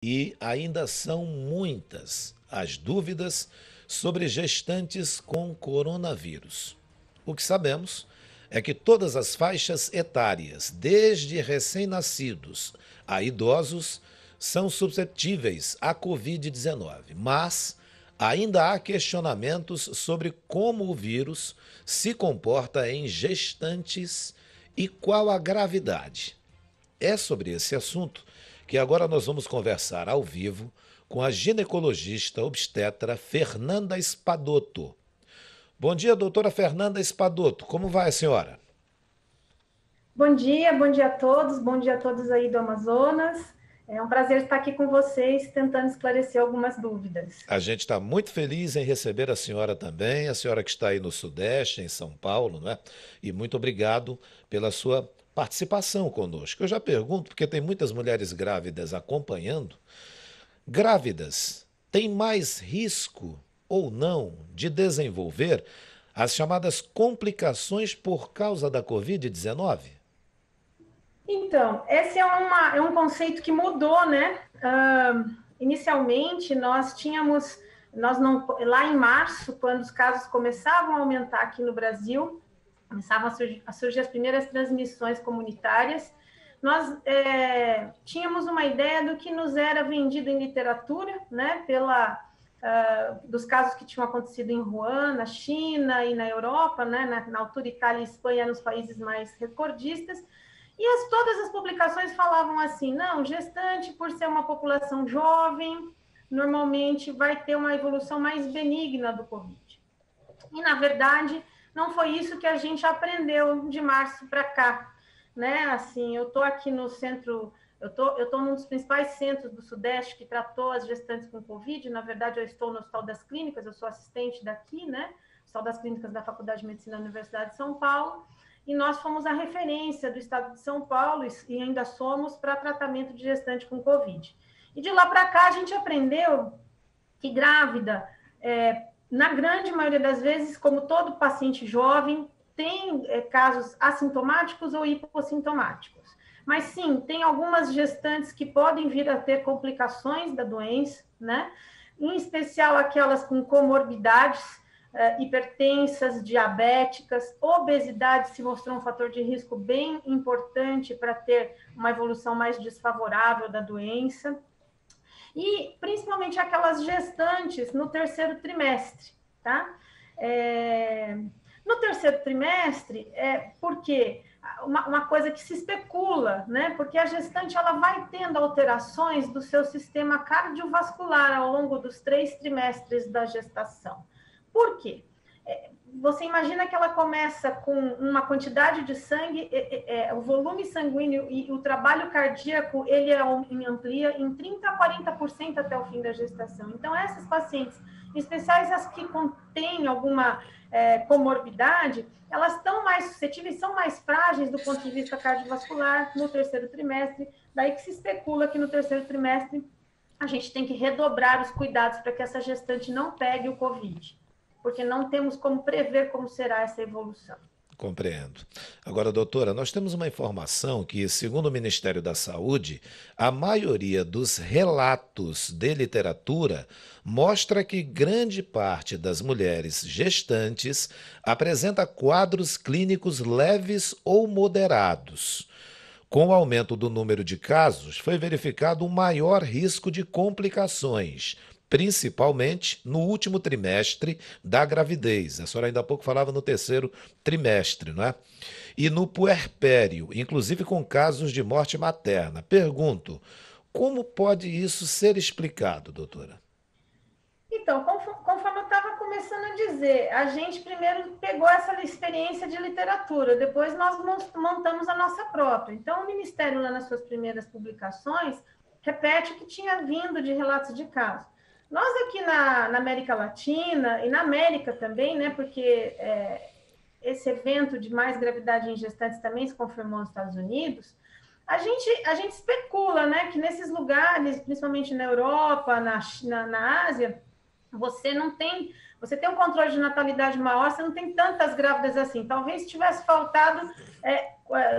E ainda são muitas as dúvidas sobre gestantes com coronavírus. O que sabemos é que todas as faixas etárias, desde recém-nascidos a idosos, são suscetíveis à Covid-19, mas ainda há questionamentos sobre como o vírus se comporta em gestantes e qual a gravidade. É sobre esse assunto que agora nós vamos conversar ao vivo com a ginecologista obstetra Fernanda Spadotto. Bom dia, doutora Fernanda Spadotto. Como vai a senhora? Bom dia a todos, bom dia a todos aí do Amazonas. É um prazer estar aqui com vocês, tentando esclarecer algumas dúvidas. A gente está muito feliz em receber a senhora também, a senhora que está aí no Sudeste, em São Paulo, não é? E muito obrigado pela sua participação conosco. Eu já pergunto, porque tem muitas mulheres grávidas acompanhando. Grávidas têm mais risco ou não de desenvolver as chamadas complicações por causa da Covid-19? Então, esse é um conceito que mudou, né? Inicialmente, nós não, lá em março, quando os casos começavam a aumentar aqui no Brasil, começavam a surgir as primeiras transmissões comunitárias, nós tínhamos uma ideia do que nos era vendido em literatura, né, dos casos que tinham acontecido em Wuhan, na China e na Europa, né, na altura Itália e Espanha eram os países mais recordistas, e todas as publicações falavam assim, não, gestante, por ser uma população jovem, normalmente vai ter uma evolução mais benigna do Covid. E, na verdade, não foi isso que a gente aprendeu de março para cá, né? Assim, eu estou aqui no centro, eu tô num dos principais centros do Sudeste que tratou as gestantes com Covid. Na verdade, eu estou no Hospital das Clínicas, eu sou assistente daqui, né? Hospital das Clínicas da Faculdade de Medicina da Universidade de São Paulo. E nós fomos a referência do estado de São Paulo e ainda somos para tratamento de gestante com Covid. E de lá para cá a gente aprendeu que grávida, na grande maioria das vezes, como todo paciente jovem, tem casos assintomáticos ou hipossintomáticos. Mas sim, tem algumas gestantes que podem vir a ter complicações da doença, né? Em especial aquelas com comorbidades, hipertensas, diabéticas, obesidade se mostrou um fator de risco bem importante para ter uma evolução mais desfavorável da doença. E principalmente aquelas gestantes no terceiro trimestre, tá? No terceiro trimestre, porque uma coisa que se especula, né? Porque a gestante ela vai tendo alterações do seu sistema cardiovascular ao longo dos 3 trimestres da gestação. Por quê? Você imagina que ela começa com uma quantidade de sangue, o volume sanguíneo e o trabalho cardíaco, ele amplia em 30% a 40% até o fim da gestação. Então, essas pacientes, em especiais as que contêm alguma comorbidade, elas estão mais suscetíveis, são mais frágeis do ponto de vista cardiovascular no terceiro trimestre, daí que se especula que no terceiro trimestre a gente tem que redobrar os cuidados para que essa gestante não pegue o Covid, porque não temos como prever como será essa evolução. Compreendo. Agora, doutora, nós temos uma informação que, segundo o Ministério da Saúde, a maioria dos relatos de literatura mostra que grande parte das mulheres gestantes apresenta quadros clínicos leves ou moderados. Com o aumento do número de casos, foi verificado um maior risco de complicações, principalmente no último trimestre da gravidez. A senhora ainda há pouco falava no terceiro trimestre, não é? E no puerpério, inclusive com casos de morte materna. Pergunto, como pode isso ser explicado, doutora? Então, conforme eu estava começando a dizer, a gente primeiro pegou essa experiência de literatura, depois nós montamos a nossa própria. Então, o Ministério, lá nas suas primeiras publicações, repete o que tinha vindo de relatos de casos. Nós aqui na América Latina e na América também, né, porque esse evento de mais gravidade em gestantes também se confirmou nos Estados Unidos, a gente especula, né, que nesses lugares, principalmente na Europa, na Ásia, você tem um controle de natalidade maior, você não tem tantas grávidas assim. Talvez tivesse faltado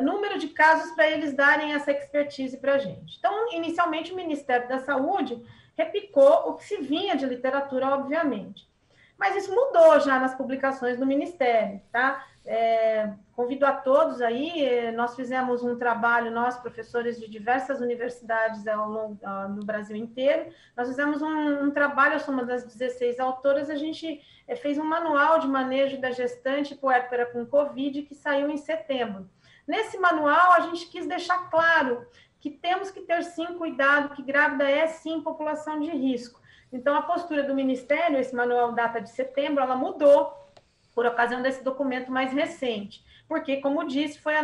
número de casos para eles darem essa expertise para a gente. Então, inicialmente, o Ministério da Saúde repicou o que se vinha de literatura, obviamente. Mas isso mudou já nas publicações do Ministério, tá? Convido a todos aí, nós fizemos um trabalho, nós, professores de diversas universidades no Brasil inteiro, nós fizemos um trabalho, eu sou uma das 16 autoras, a gente fez um manual de manejo da gestante puérpera com Covid, que saiu em setembro. Nesse manual, a gente quis deixar claro que temos que ter, sim, cuidado, que grávida é, sim, população de risco. Então, a postura do Ministério, esse manual data de setembro, ela mudou por ocasião desse documento mais recente, porque, como disse, foi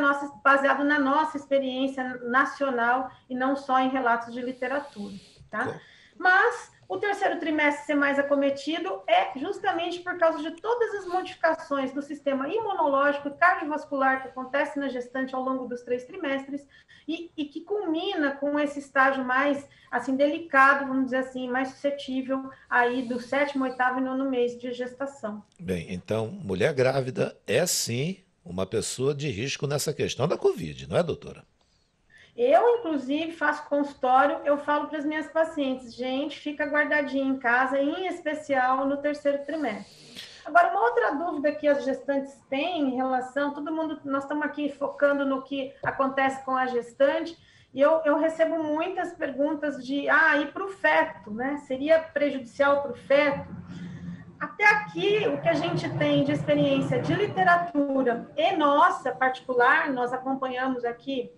baseado na nossa experiência nacional e não só em relatos de literatura, tá? Mas o terceiro trimestre ser mais acometido é justamente por causa de todas as modificações do sistema imunológico e cardiovascular que acontece na gestante ao longo dos 3 trimestres e que culmina com esse estágio mais, assim, delicado, vamos dizer assim, mais suscetível aí do 7º, 8º e 9º mês de gestação. Bem, então, mulher grávida é sim uma pessoa de risco nessa questão da Covid, não é, doutora? Eu, inclusive, faço consultório, eu falo para as minhas pacientes, gente, fica guardadinha em casa, em especial no terceiro trimestre. Agora, uma outra dúvida que as gestantes têm em relação, nós estamos aqui focando no que acontece com a gestante, e eu recebo muitas perguntas e para o feto, né? Seria prejudicial para o feto? Até aqui, o que a gente tem de experiência de literatura e nossa particular, nós acompanhamos aqui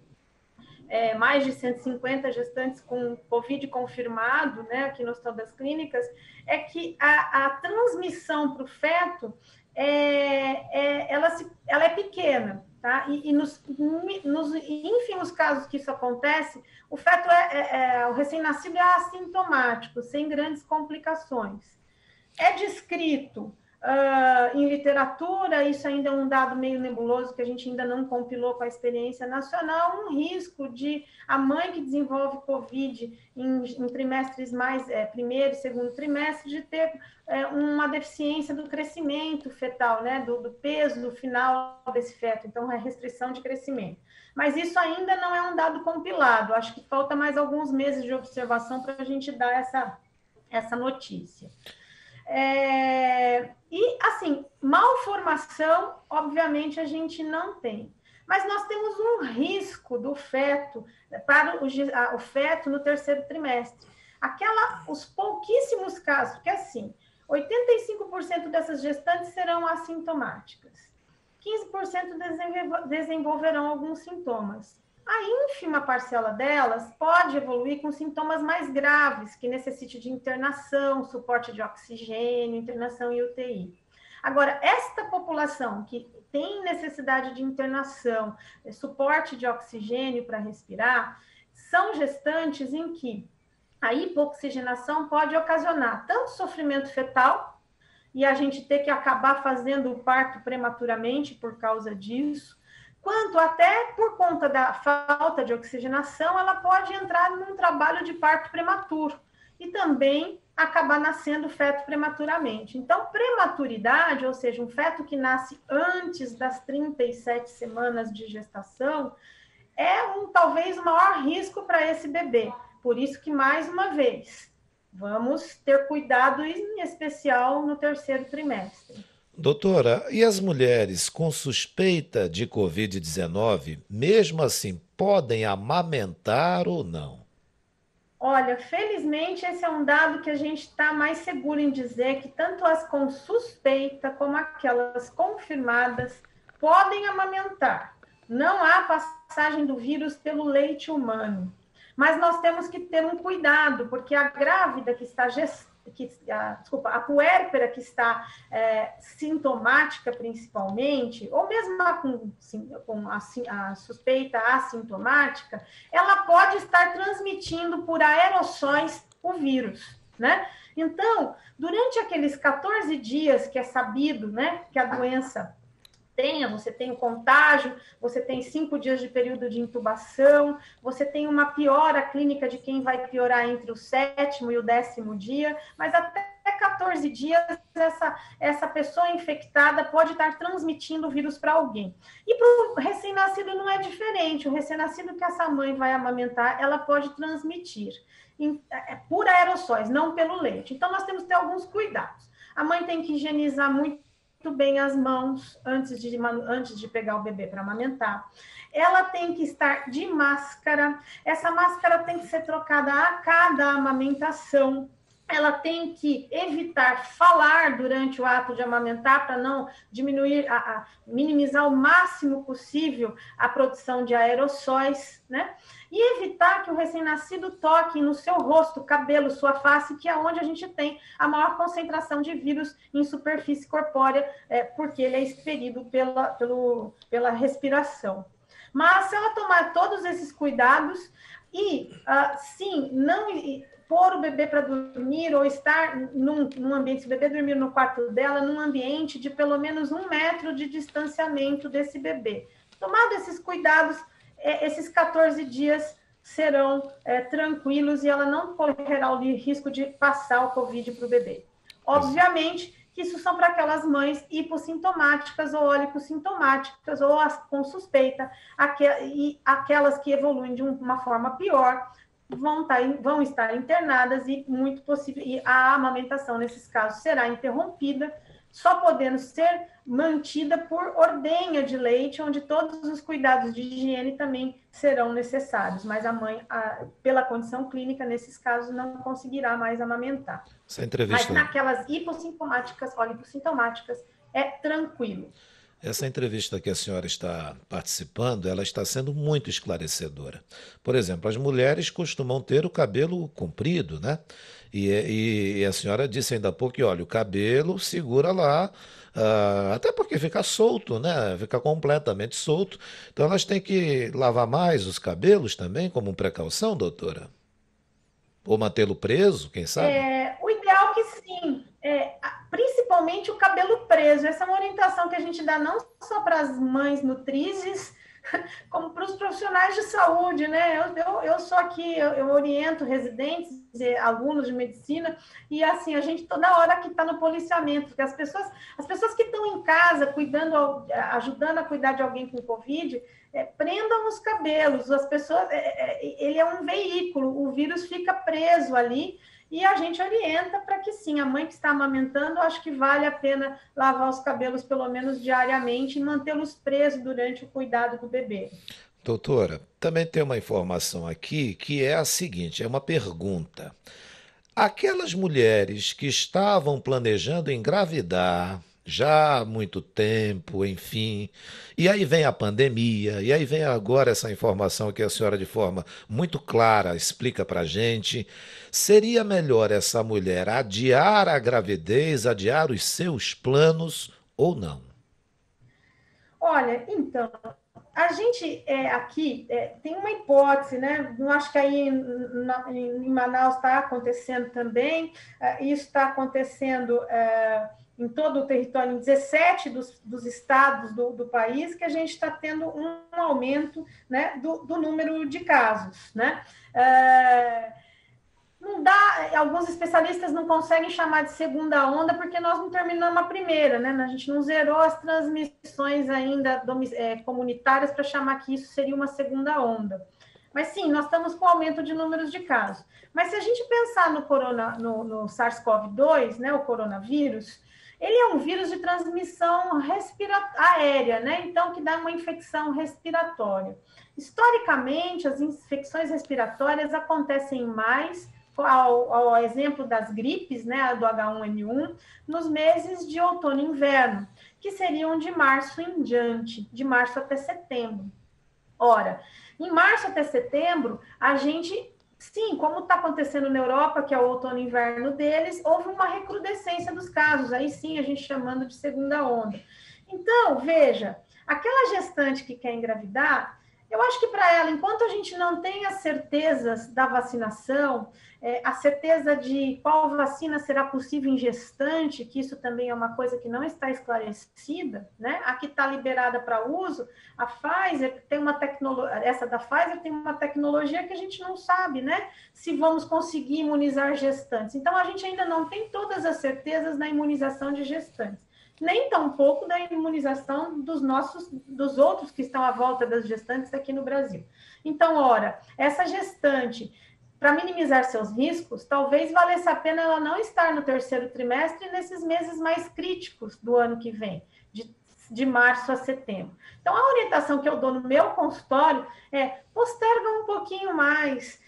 mais de 150 gestantes com Covid confirmado, né, aqui no Hospital das Clínicas, é que a transmissão para o feto, ela é pequena, tá? E nos ínfimos casos que isso acontece, o feto, o recém-nascido é assintomático, sem grandes complicações. É descrito em literatura, isso ainda é um dado meio nebuloso que a gente ainda não compilou com a experiência nacional, um risco de a mãe que desenvolve Covid em trimestres mais, primeiro e segundo trimestre, de ter uma deficiência do crescimento fetal, né, do peso no final desse feto, então é restrição de crescimento. Mas isso ainda não é um dado compilado, acho que falta mais alguns meses de observação para a gente dar essa notícia. E, assim, malformação, obviamente, a gente não tem. Mas nós temos um risco do feto, para o feto no terceiro trimestre. Os pouquíssimos casos, porque, assim, 85% dessas gestantes serão assintomáticas. 15% desenvolverão alguns sintomas. A ínfima parcela delas pode evoluir com sintomas mais graves, que necessite de internação, suporte de oxigênio, internação em UTI. Agora, esta população que tem necessidade de internação, suporte de oxigênio para respirar, são gestantes em que a hipoxigenação pode ocasionar tanto sofrimento fetal, e a gente ter que acabar fazendo o parto prematuramente por causa disso, quanto até por conta da falta de oxigenação, ela pode entrar num trabalho de parto prematuro e também acabar nascendo feto prematuramente. Então, prematuridade, ou seja, um feto que nasce antes das 37 semanas de gestação, talvez o maior risco para esse bebê. Por isso que, mais uma vez, vamos ter cuidado, em especial no terceiro trimestre. Doutora, e as mulheres com suspeita de Covid-19, mesmo assim, podem amamentar ou não? Olha, felizmente esse é um dado que a gente está mais seguro em dizer que tanto as com suspeita como aquelas confirmadas podem amamentar. Não há passagem do vírus pelo leite humano. Mas nós temos que ter um cuidado, porque a grávida que está a puérpera que está sintomática principalmente, ou mesmo com a suspeita assintomática, ela pode estar transmitindo por aerossóis o vírus, né? Então, durante aqueles 14 dias que é sabido, né, que a doença você tem o contágio, você tem 5 dias de período de intubação, você tem uma piora clínica de quem vai piorar entre o 7º e o 10º dia, mas até 14 dias essa pessoa infectada pode estar transmitindo o vírus para alguém. E para o recém-nascido não é diferente. O recém-nascido que essa mãe vai amamentar, ela pode transmitir por aerossóis, não pelo leite. Então, nós temos que ter alguns cuidados. A mãe tem que higienizar muito bem as mãos antes de pegar o bebê para amamentar. Ela tem que estar de máscara. Essa máscara tem que ser trocada a cada amamentação. Ela tem que evitar falar durante o ato de amamentar para não diminuir, minimizar o máximo possível a produção de aerossóis, né? E evitar que o recém-nascido toque no seu rosto, cabelo, sua face, que é onde a gente tem a maior concentração de vírus em superfície corpórea, porque ele é expelido pela respiração. Mas se ela tomar todos esses cuidados e, sim, não pôr o bebê para dormir ou estar num ambiente, se o bebê dormir no quarto dela, num ambiente de pelo menos 1 metro de distanciamento desse bebê. Tomado esses cuidados, esses 14 dias serão tranquilos e ela não correrá o risco de passar o Covid para o bebê. Obviamente que isso são para aquelas mães hipossintomáticas ou olipossintomáticas ou com suspeita, e aquelas que evoluem de uma forma pior, vão estar internadas e muito possível, e a amamentação nesses casos será interrompida, só podendo ser mantida por ordenha de leite, onde todos os cuidados de higiene também serão necessários, mas a mãe, pela condição clínica, nesses casos, não conseguirá mais amamentar. Essa entrevista... Mas naquelas hipossintomáticas, olipossintomáticas, é tranquilo. Essa entrevista que a senhora está participando, ela está sendo muito esclarecedora. Por exemplo, as mulheres costumam ter o cabelo comprido, né? E a senhora disse ainda há pouco que, olha, o cabelo segura lá, até porque fica solto, né? Fica completamente solto. Então elas têm que lavar mais os cabelos também, como precaução, doutora? Ou mantê-lo preso, quem sabe? O ideal é que sim. Principalmente o cabelo preso. Essa é uma orientação que a gente dá não só para as mães nutrizes, como para os profissionais de saúde, né? Eu sou aqui, eu oriento residentes, alunos de medicina, e assim, a gente toda hora que está no policiamento, porque as pessoas que estão em casa, ajudando a cuidar de alguém com Covid, prendam os cabelos, as pessoas, ele é um veículo, o vírus fica preso ali, e a gente orienta para que sim, a mãe que está amamentando, acho que vale a pena lavar os cabelos pelo menos diariamente e mantê-los presos durante o cuidado do bebê. Doutora, também tem uma informação aqui que é a seguinte, é uma pergunta. Aquelas mulheres que estavam planejando engravidar já há muito tempo, enfim, e aí vem a pandemia, e aí vem agora essa informação que a senhora de forma muito clara explica para a gente, seria melhor essa mulher adiar a gravidez, adiar os seus planos ou não? Olha, então, a gente aqui tem uma hipótese, né? Não acho que aí em Manaus está acontecendo também, isso está acontecendo em todo o território, em 17 dos estados do país, que a gente está tendo um aumento, né, do número de casos, né? Não dá, alguns especialistas não conseguem chamar de segunda onda porque nós não terminamos a primeira, né? A gente não zerou as transmissões ainda comunitárias para chamar que isso seria uma segunda onda. Mas sim, nós estamos com aumento de números de casos. Mas se a gente pensar no SARS-CoV-2, né, o coronavírus, ele é um vírus de transmissão aérea, né? Então, que dá uma infecção respiratória. Historicamente, as infecções respiratórias acontecem mais, ao exemplo das gripes, né, do H1N1, nos meses de outono e inverno, que seriam de março em diante, de março até setembro. Ora, em março até setembro, a gente, sim, como está acontecendo na Europa, que é o outono e inverno deles, houve uma recrudescência dos casos, aí sim a gente chamando de segunda onda. Então, veja, aquela gestante que quer engravidar, Eu acho que para ela, enquanto a gente não tem as certezas da vacinação, a certeza de qual vacina será possível em gestante, que isso também é uma coisa que não está esclarecida, né? A que está liberada para uso, a Pfizer tem uma tecnologia, essa da Pfizer tem uma tecnologia que a gente não sabe, né? Se vamos conseguir imunizar gestantes. Então, a gente ainda não tem todas as certezas na imunização de gestantes, nem tampouco da imunização dos outros que estão à volta das gestantes aqui no Brasil. Então, ora, essa gestante, para minimizar seus riscos, talvez valesse a pena ela não estar no terceiro trimestre nesses meses mais críticos do ano que vem, de março a setembro. Então, a orientação que eu dou no meu consultório é posterga um pouquinho mais.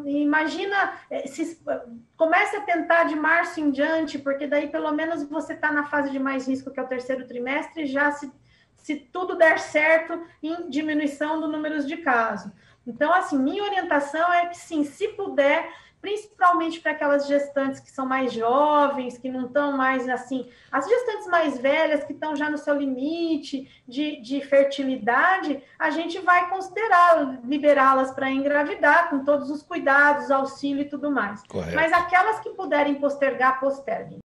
Imagina, comece a tentar de março em diante, porque daí pelo menos você está na fase de mais risco, que é o terceiro trimestre, já se tudo der certo, em diminuição do número de casos. Então, assim, minha orientação é que sim, se puder, principalmente para aquelas gestantes que são mais jovens, que não estão mais assim, as gestantes mais velhas que estão já no seu limite de fertilidade, a gente vai considerar liberá-las para engravidar, com todos os cuidados, auxílio e tudo mais. Correto. Mas aquelas que puderem postergar, posterguem.